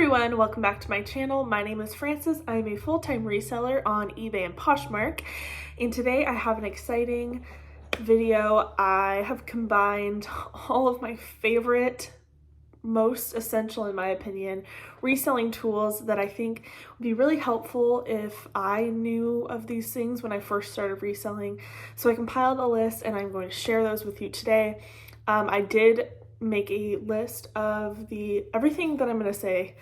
everyone, welcome back to my channel. My name is Frances. I'm a full-time reseller on eBay and Poshmark, and today I have an exciting video. I have combined all of my favorite, most essential in my opinion, reselling tools that I think would be really helpful if I knew of these things when I first started reselling. So I compiled a list and I'm going to share those with you today. I did make a list of everything that I'm going to say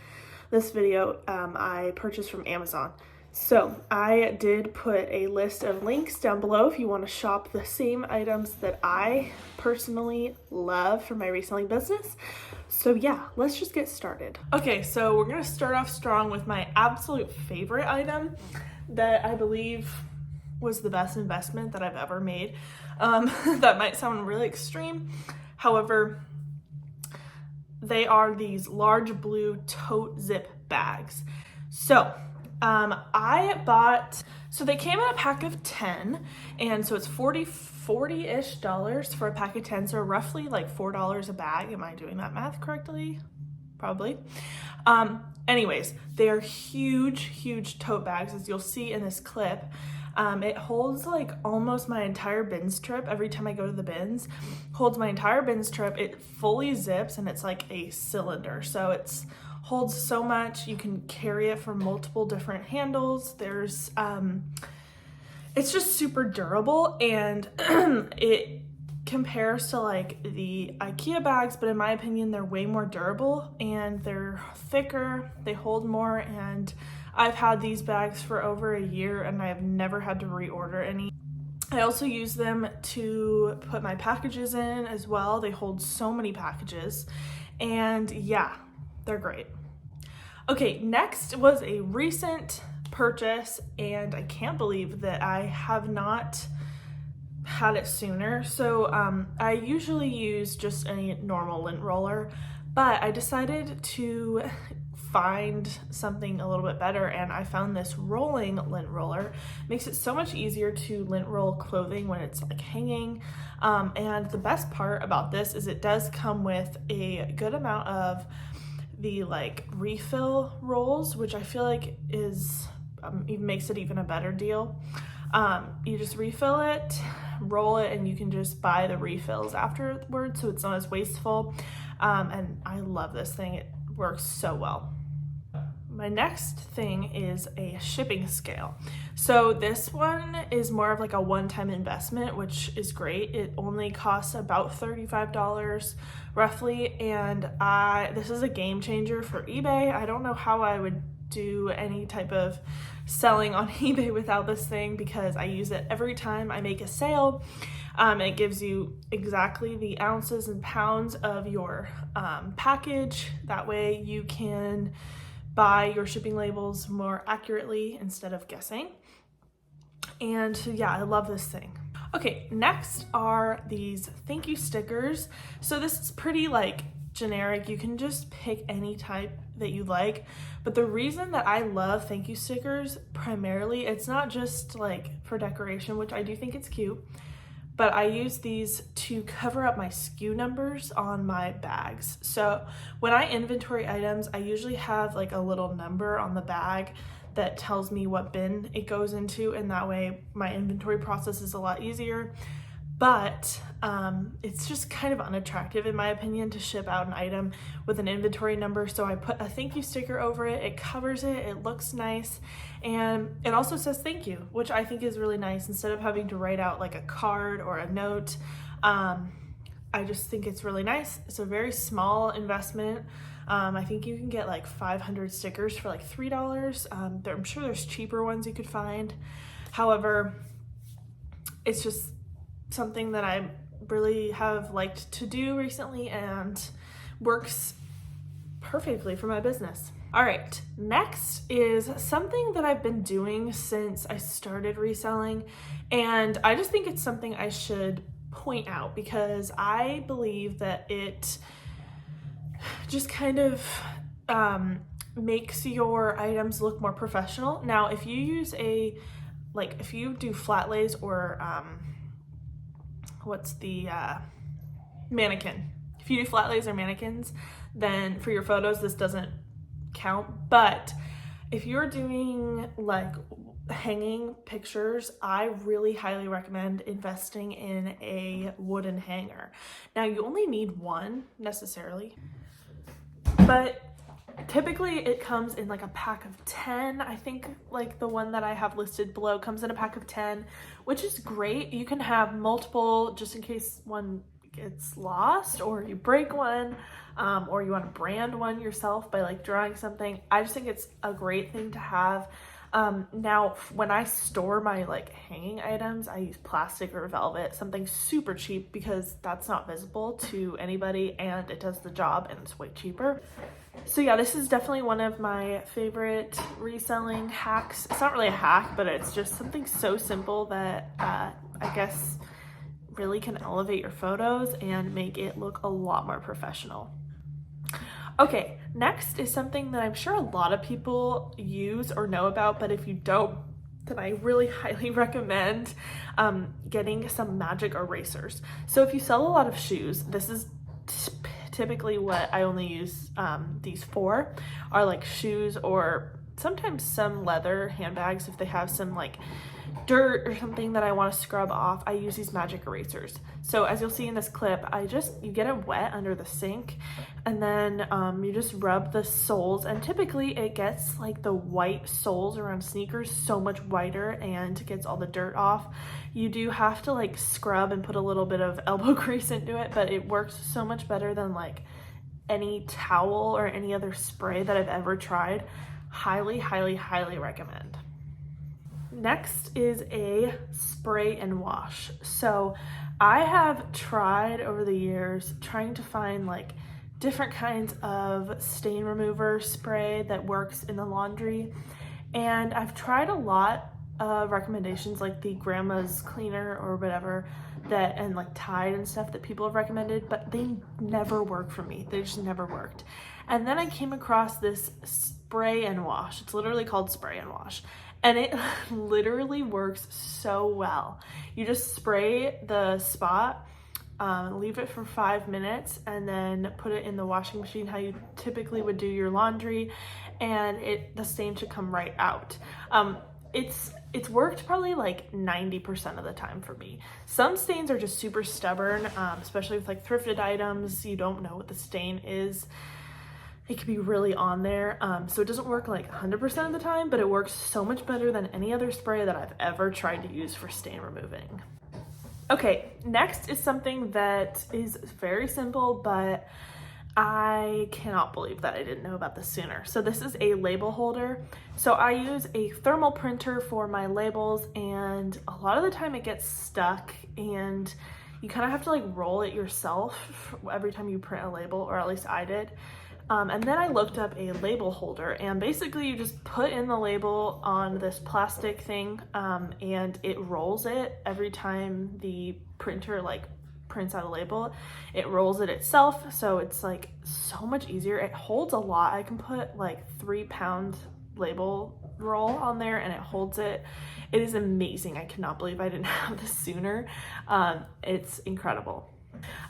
this video I purchased from Amazon. So I did put a list of links down below if you want to shop the same items that I personally love for my reselling business. So yeah, let's just get started. Okay, so we're going to start off strong with my absolute favorite item that I believe was the best investment that I've ever made. That might sound really extreme. However, they are these large blue tote zip bags. So they came in a pack of 10, and so it's $40-ish for a pack of 10, so roughly like $4 a bag. Am I doing that math correctly? Probably. Anyways, they are huge tote bags, as you'll see in this clip. It holds like almost my entire bins trip. Every time I go to the bins, holds my entire bins trip. It fully zips and it's like a cylinder. So it's holds so much. You can carry it from multiple different handles. There's, it's just super durable, and it compares to like the IKEA bags, but in my opinion, they're way more durable and they're thicker. They hold more, and I've had these bags for over a year and I have never had to reorder any. I also use them to put my packages in as well. They hold so many packages, and yeah, they're great. Okay, next was a recent purchase, and I can't believe that I have not had it sooner. So I usually use just a normal lint roller, but I decided to find something a little bit better, and I found this rolling lint roller. Makes it so much easier to lint roll clothing when it's like hanging, and the best part about this is it does come with a good amount of the like refill rolls, which I feel like is even makes it even a better deal. You just refill it, roll it, and you can just buy the refills afterwards, so it's not as wasteful. And I love this thing. It works so well. My next thing is a shipping scale. So this one is more of like a one-time investment, which is great. It only costs about $35 roughly, and this is a game changer for eBay. I don't know how I would do any type of selling on eBay without this thing, because I use it every time I make a sale. It gives you exactly the ounces and pounds of your package. That way you can buy your shipping labels more accurately instead of guessing. And yeah, I love this thing. Okay, next are these thank you stickers. So this is pretty like generic. You can just pick any type that you like, but the reason that I love thank you stickers primarily, it's not just like for decoration, which I do think it's cute, but I use these to cover up my SKU numbers on my bags. So when I inventory items, I usually have like a little number on the bag that tells me what bin it goes into, and that way my inventory process is a lot easier. But it's just kind of unattractive in my opinion to ship out an item with an inventory number. So I put a thank you sticker over it. It covers it, it looks nice, and it also says thank you, which I think is really nice instead of having to write out like a card or a note. I just think it's really nice. It's a very small investment. I think you can get like 500 stickers for like $3. I'm sure there's cheaper ones you could find. However, it's just something that I really have liked to do recently and works perfectly for my business. All right, next is something that I've been doing since I started reselling, and I just think it's something I should point out because I believe that it just kind of makes your items look more professional. Now, if you use if you do flat lays or what's the mannequin. If you do flat lays or mannequins, then for your photos, this doesn't count, but if you're doing like hanging pictures, I really highly recommend investing in a wooden hanger. Now you only need one necessarily, but typically it comes in like a pack of 10. I think like the one that I have listed below comes in a pack of 10, which is great. You can have multiple just in case one gets lost or you break one, or you want to brand one yourself by like drawing something. I just think it's a great thing to have. Now when I store my like hanging items, I use plastic or velvet, something super cheap because that's not visible to anybody and it does the job and it's way cheaper. So yeah, this is definitely one of my favorite reselling hacks. It's not really a hack, but it's just something so simple that I guess really can elevate your photos and make it look a lot more professional. Okay, next is something that I'm sure a lot of people use or know about, but if you don't, then I really highly recommend getting some magic erasers. So if you sell a lot of shoes, this is typically what I only use these for, are like shoes or sometimes some leather handbags. If they have some like dirt or something that I want to scrub off, I use these magic erasers. So as you'll see in this clip, you get it wet under the sink and then you just rub the soles, and typically it gets like the white soles around sneakers so much whiter and gets all the dirt off. You do have to like scrub and put a little bit of elbow grease into it, but it works so much better than like any towel or any other spray that I've ever tried. Highly, highly, highly recommend. Next is a spray and wash. So I have tried over the years trying to find like different kinds of stain remover spray that works in the laundry, and I've tried a lot of recommendations like the grandma's cleaner or whatever that, and like Tide and stuff that people have recommended, but they never work for me. They just never worked. And then I came across this spray and wash. It's literally called spray and wash. And it literally works so well. You just spray the spot, leave it for 5 minutes, and then put it in the washing machine how you typically would do your laundry, and the stain should come right out. It's worked probably like 90% of the time for me. Some stains are just super stubborn, especially with like thrifted items. You don't know what the stain is. It could be really on there, so it doesn't work like 100% of the time, but it works so much better than any other spray that I've ever tried to use for stain removing. Okay, next is something that is very simple, but I cannot believe that I didn't know about this sooner. So this is a label holder. So I use a thermal printer for my labels, and a lot of the time it gets stuck and you kind of have to like roll it yourself every time you print a label, or at least I did. And then I looked up a label holder, and basically you just put in the label on this plastic thing, and it rolls it every time the printer like prints out a label. It rolls it itself, so it's like so much easier. It holds a lot. I can put like 3-pound label roll on there and it holds it. It is amazing. I cannot believe I didn't have this sooner. It's incredible.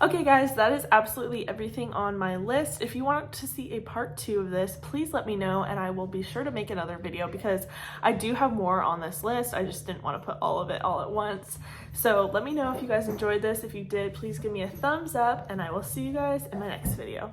Okay guys, that is absolutely everything on my list. If you want to see a part 2 of this, please let me know and I will be sure to make another video, because I do have more on this list. I just didn't want to put all of it all at once. So let me know if you guys enjoyed this. If you did, please give me a thumbs up, and I will see you guys in my next video.